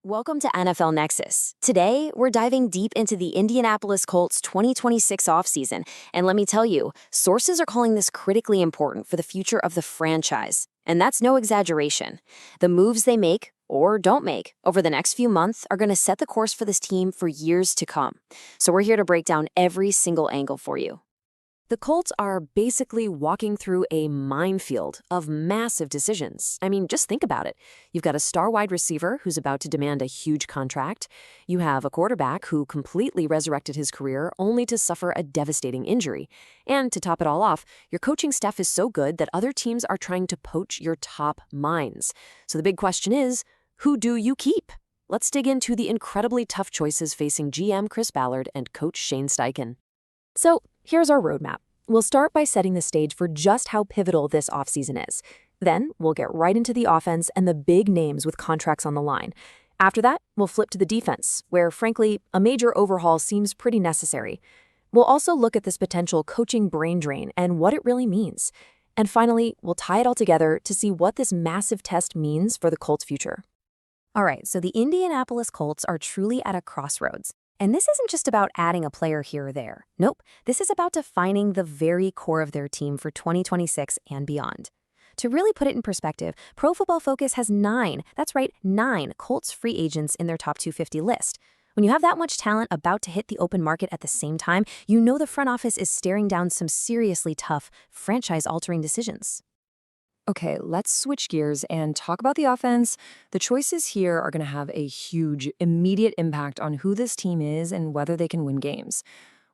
Welcome to NFL Nexus. Today, we're diving deep into the Indianapolis Colts 2026 offseason, and let me tell you, sources are calling this critically important for the future of the franchise. And that's no exaggeration. The moves they make, or don't make, over the next few months are going to set the course for this team for years to come. So we're here to break down every single angle for you. The Colts are basically walking through a minefield of massive decisions. I mean, just think about it. You've got a star wide receiver who's about to demand a huge contract. You have a quarterback who completely resurrected his career only to suffer a devastating injury. And to top it all off, your coaching staff is so good that other teams are trying to poach your top minds. So the big question is, who do you keep? Let's dig into the incredibly tough choices facing GM Chris Ballard and coach Shane Steichen. So here's our roadmap. We'll start by setting the stage for just how pivotal this offseason is. Then we'll get right into the offense and the big names with contracts on the line. After that, we'll flip to the defense, where, frankly, a major overhaul seems pretty necessary. We'll also look at this potential coaching brain drain and what it really means. And finally, we'll tie it all together to see what this massive test means for the Colts' future. All right, so the Indianapolis Colts are truly at a crossroads. And this isn't just about adding a player here or there. Nope, this is about defining the very core of their team for 2026 and beyond. To really put it in perspective, Pro Football Focus has 9 Colts free agents in their top 250 list. When you have that much talent about to hit the open market at the same time, you know the front office is staring down some seriously tough, franchise-altering decisions. Okay, let's switch gears and talk about the offense. The choices here are going to have a huge, immediate impact on who this team is and whether they can win games.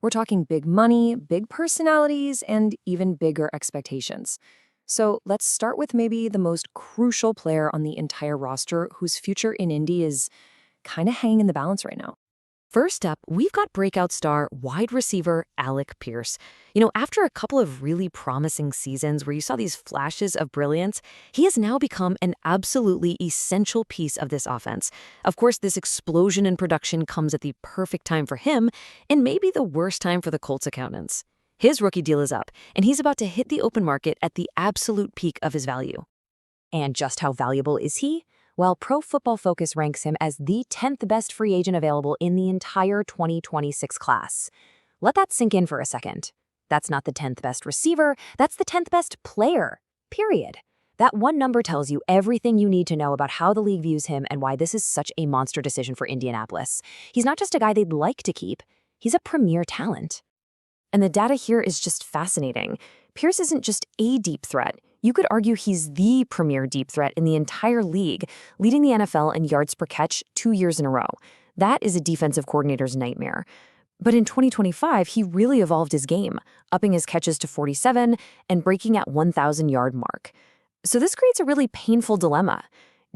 We're talking big money, big personalities, and even bigger expectations. So let's start with maybe the most crucial player on the entire roster whose future in Indy is kind of hanging in the balance right now. First up, we've got breakout star wide receiver Alec Pierce. After a couple of really promising seasons where you saw these flashes of brilliance, he has now become an absolutely essential piece of this offense. Of course, this explosion in production comes at the perfect time for him and maybe the worst time for the Colts accountants. His rookie deal is up, and he's about to hit the open market at the absolute peak of his value. And just how valuable is he? Well, Pro Football Focus ranks him as the 10th best free agent available in the entire 2026 class. Let that sink in for a second. That's not the 10th best receiver, that's the 10th best player, period. That one number tells you everything you need to know about how the league views him and why this is such a monster decision for Indianapolis. He's not just a guy they'd like to keep, he's a premier talent. And the data here is just fascinating. Pierce isn't just a deep threat. You could argue he's the premier deep threat in the entire league, leading the NFL in yards per catch 2 years in a row. That is a defensive coordinator's nightmare. But in 2025, he really evolved his game, upping his catches to 47 and breaking at 1,000-yard mark. So this creates a really painful dilemma.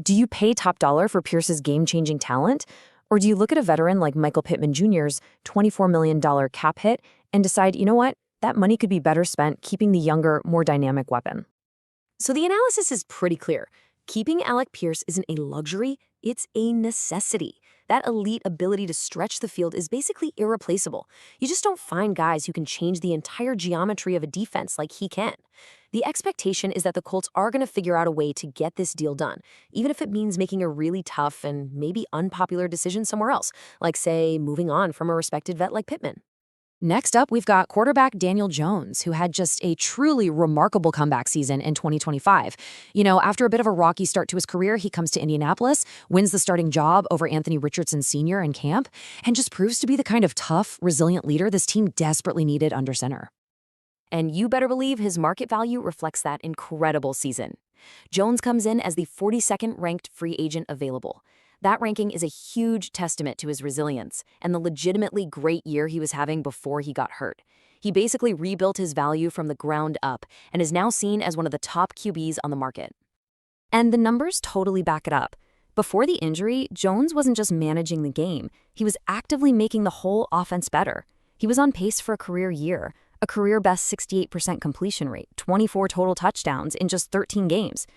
Do you pay top dollar for Pierce's game-changing talent? Or do you look at a veteran like Michael Pittman Jr.'s $24 million cap hit and decide, you know what, that money could be better spent keeping the younger, more dynamic weapon? So the analysis is pretty clear. Keeping Alec Pierce isn't a luxury, it's a necessity. That elite ability to stretch the field is basically irreplaceable. You just don't find guys who can change the entire geometry of a defense like he can. The expectation is that the Colts are going to figure out a way to get this deal done, even if it means making a really tough and maybe unpopular decision somewhere else, like, say, moving on from a respected vet like Pittman. Next up, we've got quarterback Daniel Jones, who had just a truly remarkable comeback season in 2025. After a bit of a rocky start to his career, he comes to Indianapolis, wins the starting job over Anthony Richardson Sr. in camp, and just proves to be the kind of tough, resilient leader this team desperately needed under center. And you better believe his market value reflects that incredible season. Jones comes in as the 42nd ranked free agent available. That ranking is a huge testament to his resilience and the legitimately great year he was having before he got hurt. He basically rebuilt his value from the ground up and is now seen as one of the top QBs on the market. And the numbers totally back it up. Before the injury, Jones wasn't just managing the game, he was actively making the whole offense better. He was on pace for a career year, a career-best 68% completion rate, 24 total touchdowns in just 13 games.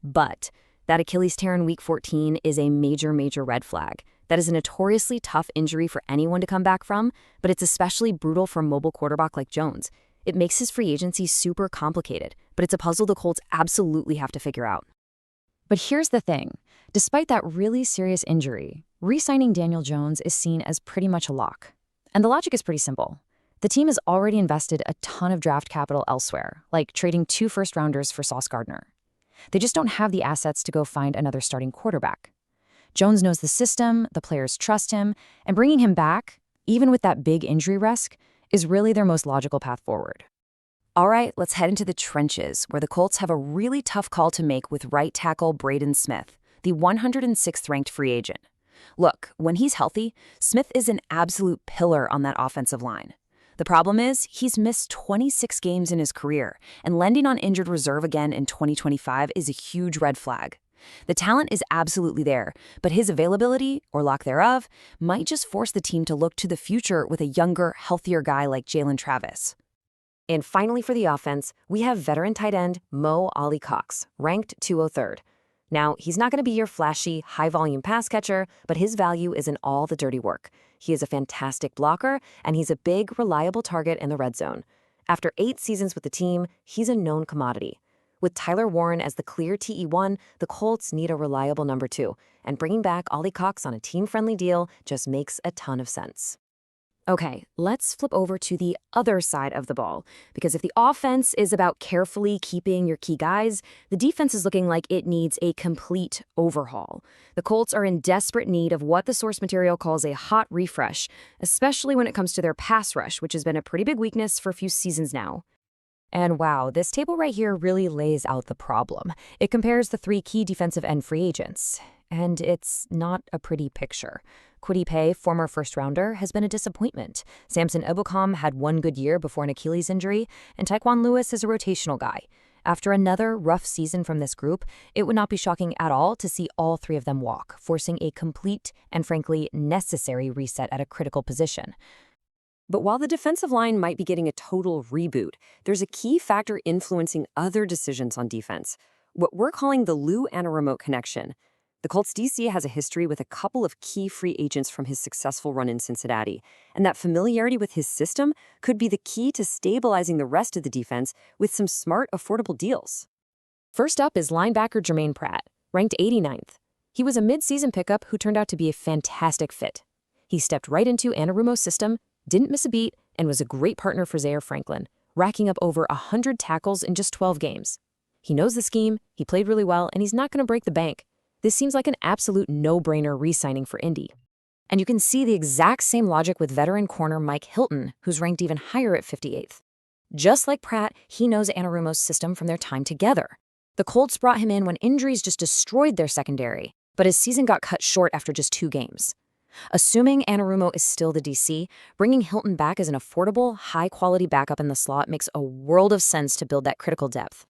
But that Achilles tear in Week 14 is a major red flag. That is a notoriously tough injury for anyone to come back from, but it's especially brutal for a mobile quarterback like Jones. It makes his free agency super complicated, but it's a puzzle the Colts absolutely have to figure out. But here's the thing. Despite that really serious injury, Re-signing Daniel Jones is seen as pretty much a lock. And the logic is pretty simple. The team has already invested a ton of draft capital elsewhere, like trading 2 first-rounders for Sauce Gardner. They just don't have the assets to go find another starting quarterback. Jones knows the system, the players trust him, and bringing him back, even with that big injury risk, is really their most logical path forward. All right, let's head into the trenches, where the Colts have a really tough call to make with right tackle Braden Smith, the 106th ranked free agent. Look, when he's healthy, Smith is an absolute pillar on that offensive line. The problem is, he's missed 26 games in his career, and landing on injured reserve again in 2025 is a huge red flag. The talent is absolutely there, but his availability, or lack thereof, might just force the team to look to the future with a younger, healthier guy like Jalen Travis. And finally for the offense, we have veteran tight end Mo Alie-Cox, ranked 203rd. Now, he's not going to be your flashy, high-volume pass catcher, but his value is in all the dirty work. He is a fantastic blocker, and he's a big, reliable target in the red zone. After 8 seasons with the team, he's a known commodity. With Tyler Warren as the clear TE1, the Colts need a reliable number 2, and bringing back Alie-Cox on a team-friendly deal just makes a ton of sense. Okay, let's flip over to the other side of the ball, because if the offense is about carefully keeping your key guys, the defense is looking like it needs a complete overhaul. The Colts are in desperate need of what the source material calls a hot refresh, especially when it comes to their pass rush, which has been a pretty big weakness for a few seasons now. And wow, this table right here really lays out the problem. It compares the 3 key defensive end free agents, and it's not a pretty picture. Kwity Paye, former first-rounder, has been a disappointment. Samson Ebukam had 1 good year before an Achilles injury, and Tyquan Lewis is a rotational guy. After another rough season from this group, it would not be shocking at all to see all 3 of them walk, forcing a complete and frankly necessary reset at a critical position. But while the defensive line might be getting a total reboot, there's a key factor influencing other decisions on defense, what we're calling the Lou Anarumo connection. The Colts DC has a history with a couple of key free agents from his successful run in Cincinnati, and that familiarity with his system could be the key to stabilizing the rest of the defense with some smart, affordable deals. First up is linebacker Jermaine Pratt, ranked 89th. He was a mid-season pickup who turned out to be a fantastic fit. He stepped right into Anarumo's system, didn't miss a beat, and was a great partner for Zaire Franklin, racking up over 100 tackles in just 12 games. He knows the scheme, he played really well, and he's not going to break the bank. This seems like an absolute no-brainer re-signing for Indy. And you can see the exact same logic with veteran corner Mike Hilton, who's ranked even higher at 58th. Just like Pratt, he knows Anarumo's system from their time together. The Colts brought him in when injuries just destroyed their secondary, but his season got cut short after just 2 games. Assuming Anarumo is still the DC, bringing Hilton back as an affordable, high-quality backup in the slot makes a world of sense to build that critical depth.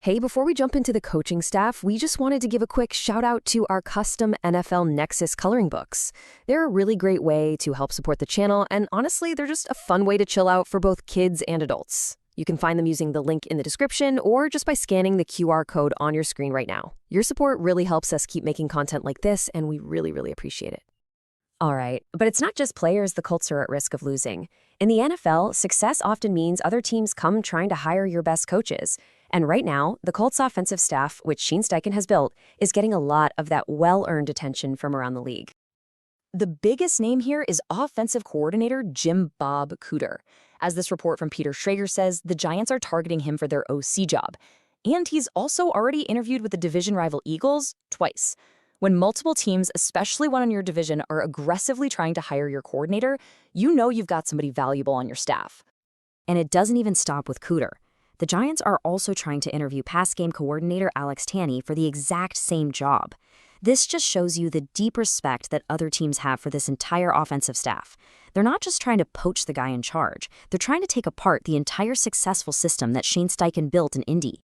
Hey, before we jump into the coaching staff, we just wanted to give a quick shout out to our custom NFL Nexus coloring books. They're a really great way to help support the channel, and honestly, they're just a fun way to chill out for both kids and adults. You can find them using the link in the description or just by scanning the QR code on your screen right now. Your support really helps us keep making content like this, and we really, really appreciate it. All right, but it's not just players the Colts are at risk of losing. In the NFL, success often means other teams come trying to hire your best coaches. And right now, the Colts offensive staff, which Shane Steichen has built, is getting a lot of that well-earned attention from around the league. The biggest name here is offensive coordinator Jim Bob Cooter. As this report from Peter Schrager says, the Giants are targeting him for their OC job. And he's also already interviewed with the division rival Eagles twice. When multiple teams, especially one in your division, are aggressively trying to hire your coordinator, you know you've got somebody valuable on your staff. And it doesn't even stop with Cooter. The Giants are also trying to interview pass game coordinator Alex Tanney for the exact same job. This just shows you the deep respect that other teams have for this entire offensive staff. They're not just trying to poach the guy in charge. They're trying to take apart the entire successful system that Shane Steichen built in Indy.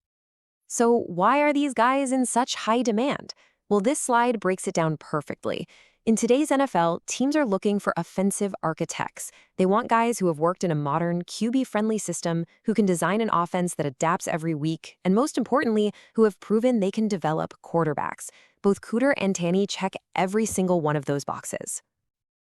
So why are these guys in such high demand? Well, this slide breaks it down perfectly. In today's NFL, teams are looking for offensive architects. They want guys who have worked in a modern, QB-friendly system, who can design an offense that adapts every week, and most importantly, who have proven they can develop quarterbacks. Both Cooter and Tanney check every single one of those boxes.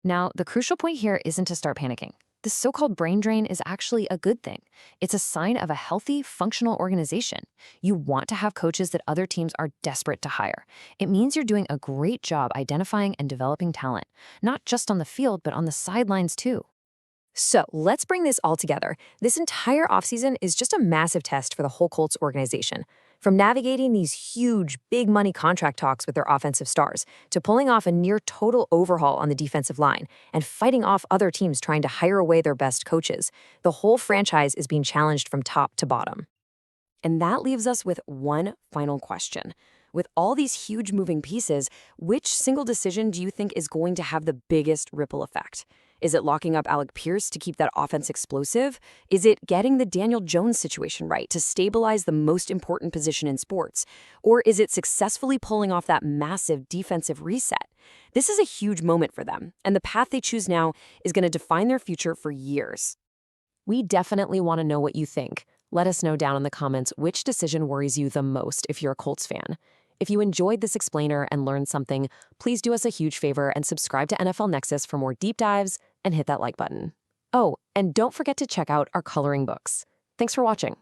Now, the crucial point here isn't to start panicking. This so-called brain drain is actually a good thing. It's a sign of a healthy, functional organization. You want to have coaches that other teams are desperate to hire. It means you're doing a great job identifying and developing talent, not just on the field, but on the sidelines too. So let's bring this all together. This entire offseason is just a massive test for the whole Colts organization. From navigating these huge, big money contract talks with their offensive stars, to pulling off a near total overhaul on the defensive line, and fighting off other teams trying to hire away their best coaches, the whole franchise is being challenged from top to bottom. And that leaves us with one final question. With all these huge moving pieces, which single decision do you think is going to have the biggest ripple effect? Is it locking up Alec Pierce to keep that offense explosive? Is it getting the Daniel Jones situation right to stabilize the most important position in sports? Or is it successfully pulling off that massive defensive reset? This is a huge moment for them, and the path they choose now is going to define their future for years. We definitely want to know what you think. Let us know down in the comments which decision worries you the most if you're a Colts fan. If you enjoyed this explainer and learned something, please do us a huge favor and subscribe to NFL Nexus for more deep dives and hit that like button. Oh, and don't forget to check out our coloring books. Thanks for watching.